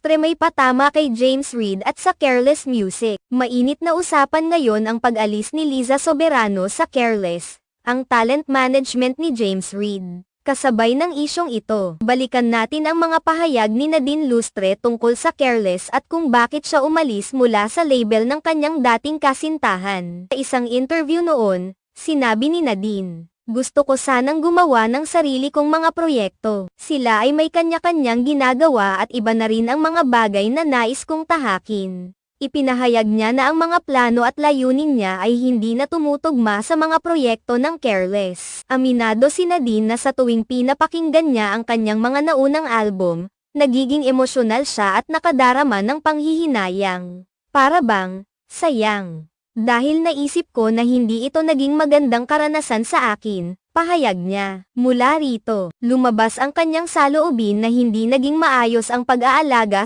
lustre may patama kay James Reid at sa Careless Music. Mainit na usapan ngayon ang pag-alis ni Liza Soberano sa Careless, ang talent management ni James Reid. Kasabay ng isyong ito, balikan natin ang mga pahayag ni Nadine Lustre tungkol sa Careless at kung bakit siya umalis mula sa label ng kanyang dating kasintahan. Sa isang interview noon, sinabi ni Nadine, "Gusto ko sanang gumawa ng sarili kong mga proyekto. Sila ay may kanya-kanyang ginagawa at iba na rin ang mga bagay na nais kong tahakin." Ipinahayag niya na ang mga plano at layunin niya ay hindi na tumutugma sa mga proyekto ng Careless. Aminado si Nadine na sa tuwing pinapakinggan niya ang kanyang mga naunang album, nagiging emosyonal siya at nakadarama ng panghihinayang. "Para bang, sayang. Dahil naisip ko na hindi ito naging magandang karanasan sa akin," pahayag niya. Mula rito, lumabas ang kanyang saloobin na hindi naging maayos ang pag-aalaga